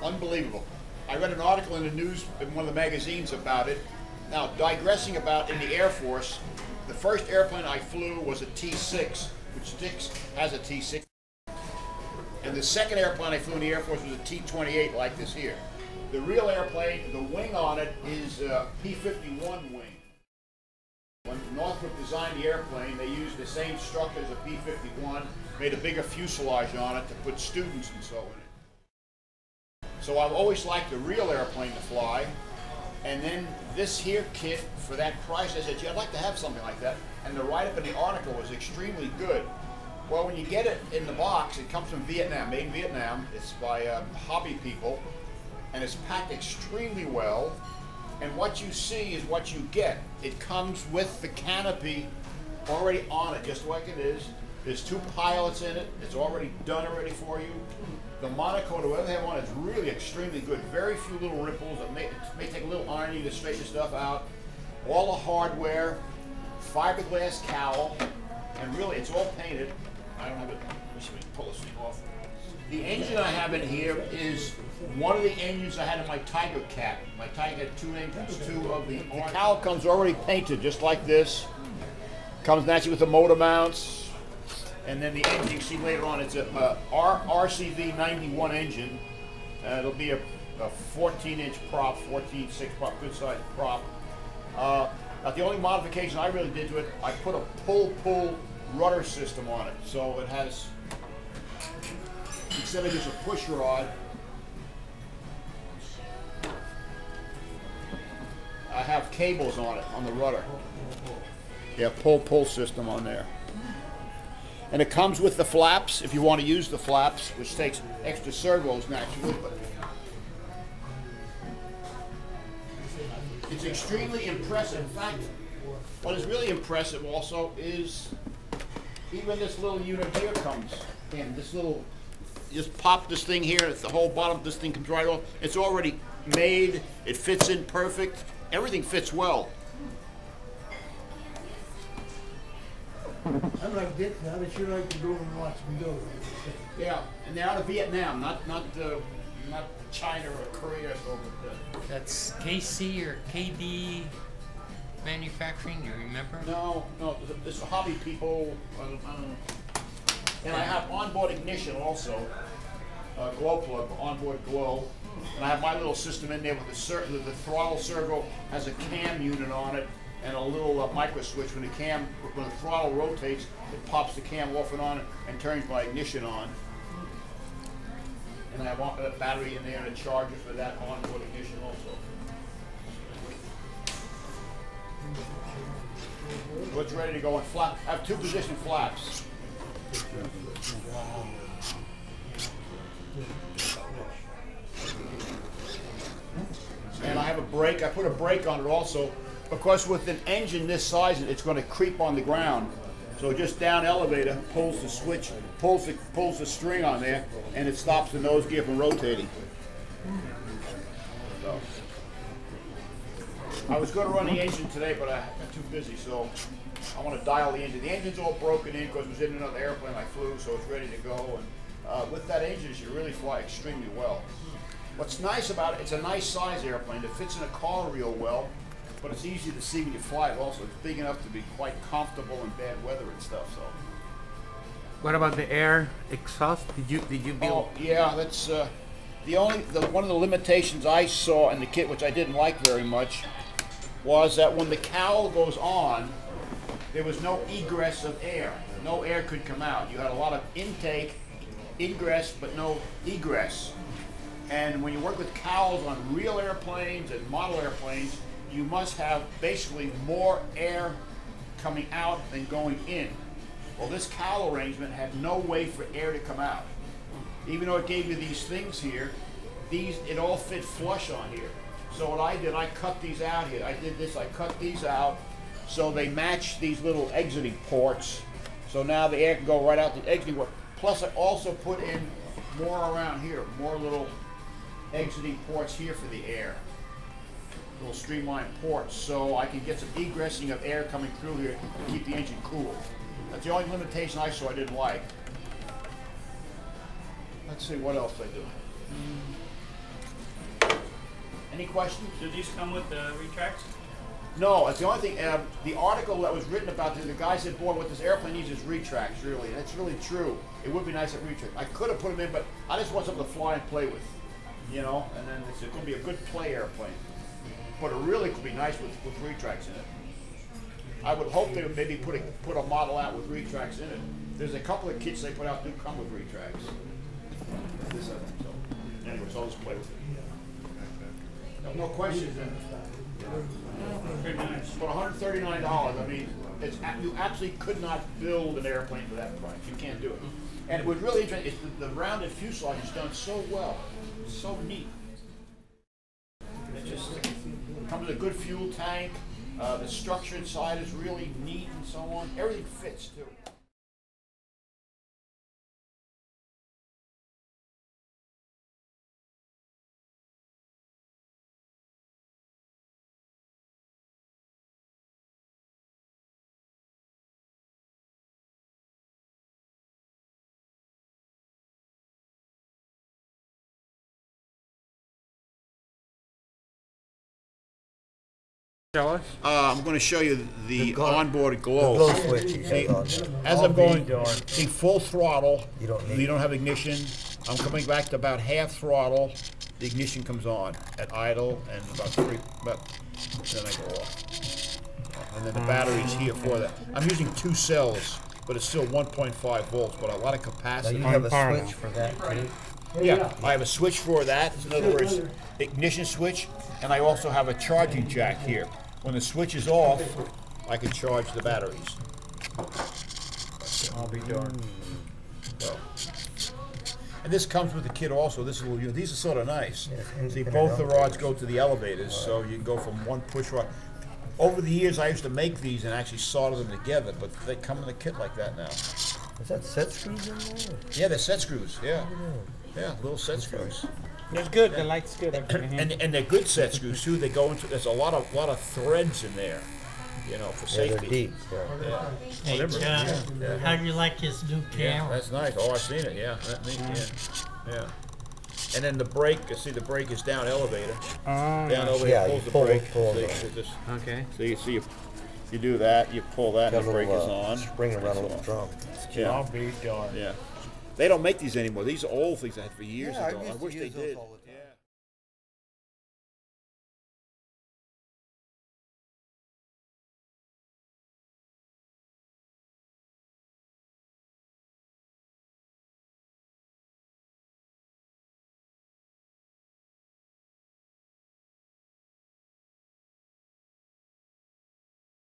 Unbelievable. I read an article in the news in one of the magazines about it. Now, digressing about in the Air Force, the first airplane I flew was a T-6, which has a T-6. And the second airplane I flew in the Air Force was a T-28 like this here. The real airplane, the wing on it is a P-51 wing. When Northrop designed the airplane, they used the same structure as a P-51, made a bigger fuselage on it to put students and so in it. So I've always liked the real airplane to fly. And then this here kit, for that price, I said, gee, I'd like to have something like that. And the write-up in the article was extremely good. Well, when you get it in the box, it comes from Vietnam, made in Vietnam. It's by hobby people, and it's packed extremely well. And what you see is what you get. It comes with the canopy already on it, just like it is. There's 2 pilots in it. It's already done already for you. The monocoat, whatever they have on, is really extremely good. Very few little ripples. It may take a little ironing to straighten the stuff out. All the hardware, fiberglass cowl, and really it's all painted. I don't have it. Let me pull this thing off. The engine I have in here is one of the engines I had in my Tiger Cat. My Tiger had 2 engines, 2 of the cowl comes already painted just like this. Comes naturally with the motor mounts. And then the engine you see later on, it's a RCV 91 engine. It'll be a 14-inch prop, 14.6 prop, good size prop. Now the only modification I really did to it, I put a pull-pull rudder system on it. So it has, instead of just a push rod, I have cables on it, on the rudder. Yeah, pull-pull system on there. And it comes with the flaps, if you want to use the flaps, which takes extra servos naturally, but it's extremely impressive. In fact, what is really impressive also is even this little unit here comes in. This little, just pop this thing here, the whole bottom of this thing comes right off. It's already made, it fits in perfect, everything fits well. I'd like to, I'd sure like to go and watch me go. Yeah, and they're out of Vietnam, not China or Korea or so. But, that's KC or KD manufacturing. Do you remember? No, it's hobby people. I don't know. And I have Onboard Ignition also, glow plug, onboard glow. And I have my little system in there with the throttle servo has a cam unit on it. And a little micro switch. When the throttle rotates, it pops the cam off and on and turns my ignition on. And I have a battery in there and a charger for that onboard ignition also. So it's ready to go in flap. I have 2 position flaps. And I have a brake. I put a brake on it also. Because with an engine this size, it's going to creep on the ground. So just down elevator pulls the switch, pulls the string on there, and it stops the nose gear from rotating. So I was going to run the engine today, but I got too busy, so I want to dial the engine. The engine's all broken in because it was in another airplane I flew, so it's ready to go. And with that engine, you really fly extremely well. What's nice about it, it's a nice size airplane. It fits in a car real well. But it's easy to see when you fly it also. It's big enough to be quite comfortable in bad weather and stuff. So. What about the air exhaust? Did you build? Oh yeah, that's one of the limitations I saw in the kit, which I didn't like very much, was that when the cowl goes on, there was no egress of air. No air could come out. You had a lot of intake, ingress, but no egress. And when you work with cowls on real airplanes and model airplanes, you must have basically more air coming out than going in. Well, this cowl arrangement had no way for air to come out. Even though it gave you these things here, it all fit flush on here. So what I did, I cut these out here. I did this, I cut these out so they match these little exiting ports. So now the air can go right out the exiting port. Plus I also put in more around here, more little exiting ports here for the air. Little streamlined ports, so I can get some egressing of air coming through here to keep the engine cool. That's the only limitation I saw I didn't like. Let's see what else I do. Any questions? Do these come with the retracts? No, it's the only thing. The article that was written about this, the guy said, "Boy, what this airplane needs is retracts." Really, and that's really true. It would be nice at retract. I could have put them in, but I just want something to fly and play with, you know. And then it's going to be a good play airplane. But it really could be nice with retracts in it. I would hope they would maybe put a model out with retracts in it. There's a couple of kits they put out do come with retracts. This, so, anyways, I'll just play with it. No questions then. Pretty nice. For $139, I mean, you absolutely could not build an airplane for that price. You can't do it. And it was really interesting. The rounded fuselage is done so well, so neat. It just comes with a good fuel tank. The structure inside is really neat and so on. Everything fits too. Show us. I'm going to show you the onboard glow. Glow switch. See, as I'm going, see, full throttle, You don't need you don't have ignition. I'm coming back to about half throttle. The ignition comes on at idle, and then I go off. And then the battery's here for that. I'm using 2 cells, but it's still 1.5 volts, but a lot of Now capacity. you have a Power switch for that, right? Yeah, I have a switch for that. In other words, ignition switch, and I also have a charging jack here. When the switch is off, I can charge the batteries. I'll be darned. So. And this comes with the kit also. This is these are sort of nice. Yeah, See, both the rods go to the elevators, so you can go from one push rod. Over the years, I used to make these and actually solder them together, but they come in the kit like that now. Is that set screws in there? Yeah, they're set screws. Yeah, yeah, little set screws. It's good. The light's good. And they're good set screws too. They go into there's a lot of threads in there, you know, for Yeah, they're safety. deep. Yeah. Yeah. Hey, John, how do you like his new Yeah, camera? that's nice. Oh, I've seen it. Yeah, that neat. Yeah. And then the brake. You see, the brake is down elevator. Down elevator Yeah, pulls you the brake. pull So it. you just, Okay. so you do that. You pull that, Got and the a brake is little on. spring around a little drum. Yeah. I'll be darned. Yeah. They don't make these anymore. These are old things I had for years Yeah, I ago. I used to wish they use those did. all the